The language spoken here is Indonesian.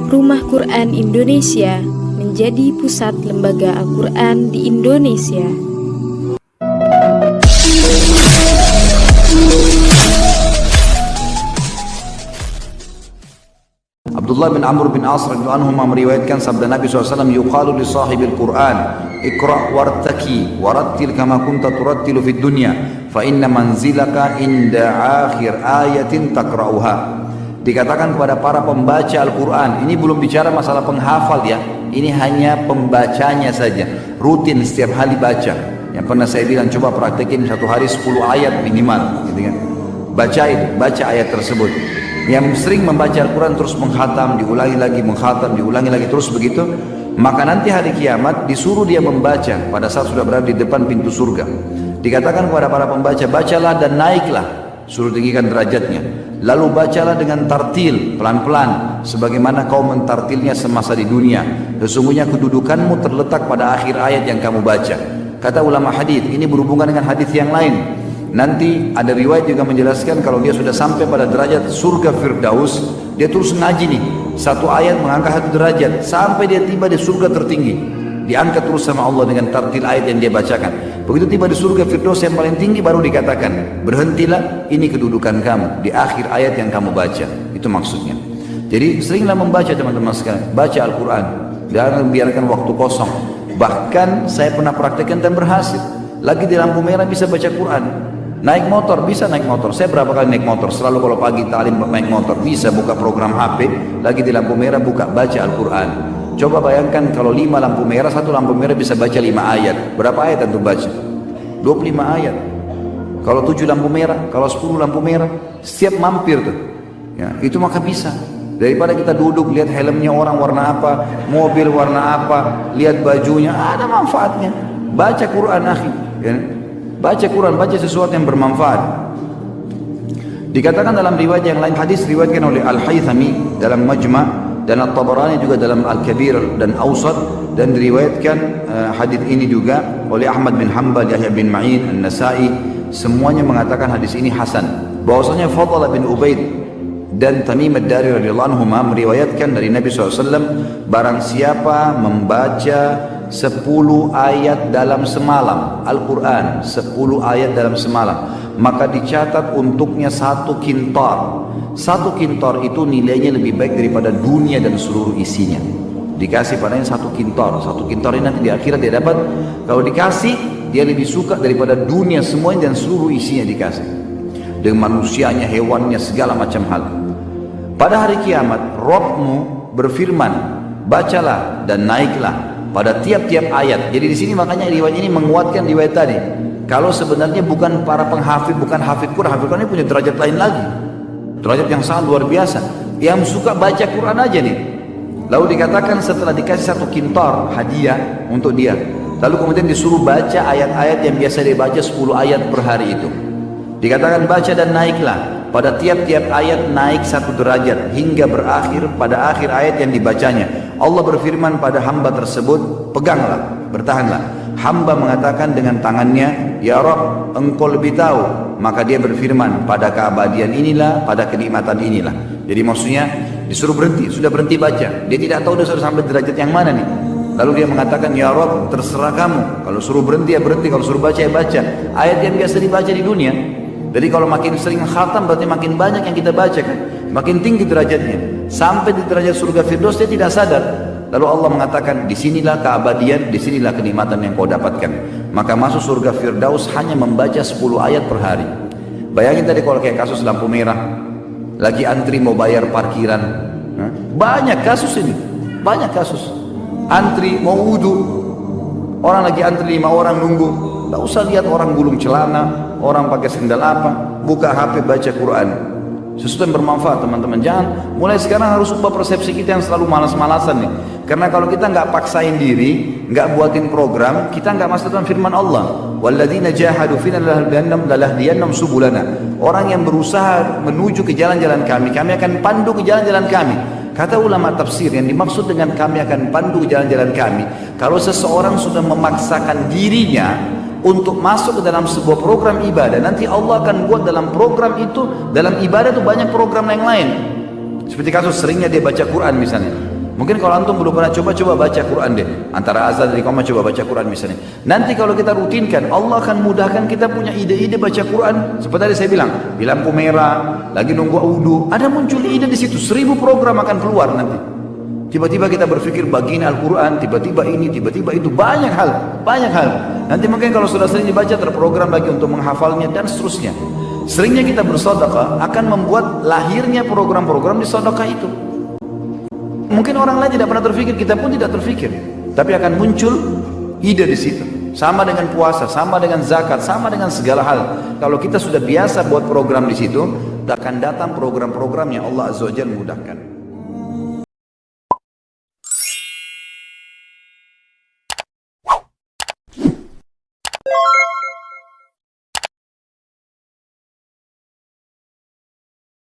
Rumah Quran Indonesia menjadi pusat lembaga Al-Quran di Indonesia. Abdullah bin Amr bin As radhiyallahu anhu meriwayatkan sabda Nabi SAW, yuqalu li sahibil Quran iqra' wartaki warattil kama kunta turattilu fid dunya fa inna manzilaka inda akhir ayatin takra'uha. Dikatakan kepada para pembaca Al-Quran, ini belum bicara masalah penghafal ya, ini hanya pembacanya saja, rutin setiap hari baca. Yang pernah saya bilang, coba praktekin satu hari 10 ayat minimal gitu kan. Baca ayat tersebut. Yang sering membaca Al-Quran terus menghatam, diulangi lagi, menghatam, diulangi lagi terus begitu, maka nanti hari kiamat disuruh dia membaca pada saat sudah berada di depan pintu surga. Dikatakan kepada para pembaca, bacalah dan naiklah, suruh tinggikan derajatnya. Lalu bacalah dengan tartil, pelan-pelan, sebagaimana kau mentartilnya semasa di dunia. Sesungguhnya kedudukanmu terletak pada akhir ayat yang kamu baca. Kata ulama hadis, ini berhubungan dengan hadis yang lain. Nanti ada riwayat juga menjelaskan kalau dia sudah sampai pada derajat surga Firdaus, dia terus ngaji nih, satu ayat mengangkat satu derajat sampai dia tiba di surga tertinggi. Diangkat terus sama Allah dengan tartil ayat yang dia bacakan. Begitu tiba di surga Firdaus yang paling tinggi, baru dikatakan, berhentilah, ini kedudukan kamu di akhir ayat yang kamu baca. Itu maksudnya. Jadi seringlah membaca teman-teman sekalian, baca Al-Quran, jangan biarkan waktu kosong. Bahkan saya pernah praktekkan dan berhasil. Lagi di lampu merah bisa baca Quran. Naik motor, bisa naik motor. Saya berapa kali naik motor, selalu kalau pagi talim naik motor, bisa buka program HP, lagi di lampu merah buka, baca Al-Quran. Coba bayangkan kalau 5 lampu merah, satu lampu merah bisa baca 5 ayat. Berapa ayat untuk baca? 25 ayat. Kalau 7 lampu merah, kalau 10 lampu merah, setiap mampir tuh. Ya, itu maka bisa. Daripada kita duduk lihat helmnya orang warna apa, mobil warna apa, lihat bajunya, ada manfaatnya. Baca Quran akhi. Ya. Baca Quran, baca sesuatu yang bermanfaat. Dikatakan dalam riwayat yang lain, hadis riwayatkan oleh Al-Haythami dalam Majma' dan At-Tabarani juga dalam Al-Kabir dan Awsat, dan diriwayatkan hadis ini juga oleh Ahmad bin Hanbal, Yahya bin Ma'in, An-Nasai, semuanya mengatakan hadis ini hasan. Bahwasanya Fadl bin Ubaid dan Tamim ad-Dari radhiyallahu anhuma meriwayatkan dari Nabi SAW, barang siapa membaca 10 ayat dalam semalam Al-Quran, 10 ayat dalam semalam, maka dicatat untuknya 1 kintar. 1 kintar itu nilainya lebih baik daripada dunia dan seluruh isinya. Dikasih padanya 1 kintar. 1 kintar ini nanti di akhirat dia dapat. Kalau dikasih, dia lebih suka daripada dunia semuanya dan seluruh isinya dikasih, dengan manusianya, hewannya, segala macam hal. Pada hari kiamat, Rabbmu berfirman, bacalah dan naiklah pada tiap-tiap ayat. Jadi di sini makanya riwayat ini menguatkan riwayat tadi. Kalau sebenarnya bukan para penghafid, bukan hafid Quran ini punya derajat lain lagi, derajat yang sangat luar biasa. Yang suka baca Quran aja nih. Lalu dikatakan setelah dikasih 1 kintar hadiah untuk dia, lalu kemudian disuruh baca ayat-ayat yang biasa dia baca 10 ayat per hari itu. Dikatakan baca dan naiklah, pada tiap-tiap ayat naik 1 derajat hingga berakhir pada akhir ayat yang dibacanya. Allah berfirman pada hamba tersebut, peganglah, bertahanlah. Hamba mengatakan dengan tangannya, ya Rabb, engkau lebih tahu. Maka dia berfirman, pada keabadian inilah, pada kenikmatan inilah. Jadi maksudnya disuruh berhenti, sudah berhenti baca. Dia tidak tahu dia sudah sampai derajat yang mana nih. Lalu dia mengatakan, ya Rabb, terserah kamu. Kalau suruh berhenti ya berhenti, kalau suruh baca ya baca. Ayat yang biasa dibaca di dunia. Jadi kalau makin sering khatam berarti makin banyak yang kita baca kan, makin tinggi derajatnya. Sampai di derajat surga Firdaus dia tidak sadar. Lalu Allah mengatakan, disinilah keabadian, disinilah kenikmatan yang kau dapatkan. Maka masuk surga Firdaus hanya membaca 10 ayat per hari. Bayangin tadi kalau kayak kasus lampu merah, lagi antri mau bayar parkiran. Banyak kasus ini, banyak kasus. Antri mau wudu, orang lagi antri 5 orang nunggu. Tidak usah lihat orang gulung celana, orang pakai sendal apa, buka HP baca Quran. Sesuatu yang bermanfaat teman-teman. Jangan mulai sekarang harus ubah persepsi kita yang selalu malas-malasan nih. Karena kalau kita nggak paksain diri, nggak buatin program, kita nggak masuk dalam firman Allah. Walladzina jahadu fina lanahdiyannahum subulana. Orang yang berusaha menuju ke jalan-jalan kami, kami akan pandu ke jalan-jalan kami. Kata ulama tafsir, yang dimaksud dengan kami akan pandu ke jalan-jalan kami, kalau seseorang sudah memaksakan dirinya untuk masuk ke dalam sebuah program ibadah, nanti Allah akan buat dalam program itu, dalam ibadah itu banyak program yang lain. Seperti kasus seringnya dia baca Quran misalnya, Mungkin kalau antum belum pernah coba baca Quran deh. Antara azan dari qamah coba baca Quran misalnya. Nanti kalau kita rutinkan, Allah akan mudahkan kita punya ide-ide baca Quran. Seperti tadi saya bilang, di lampu merah, lagi nunggu wudu, ada muncul ide di situ. 1000 program akan keluar nanti. Tiba-tiba kita berpikir bagian Al-Quran, tiba-tiba ini, tiba-tiba itu, banyak hal. Nanti mungkin kalau sudah sering dibaca terprogram lagi untuk menghafalnya dan seterusnya. Seringnya kita bersedekah akan membuat lahirnya program-program di sedekah itu. Mungkin orang lain tidak pernah terfikir, kita pun tidak terfikir, tapi akan muncul ide di situ. Sama dengan puasa, sama dengan zakat, sama dengan segala hal. Kalau kita sudah biasa buat program di situ, akan datang program-program yang Allah Azza wa Jalla mudahkan.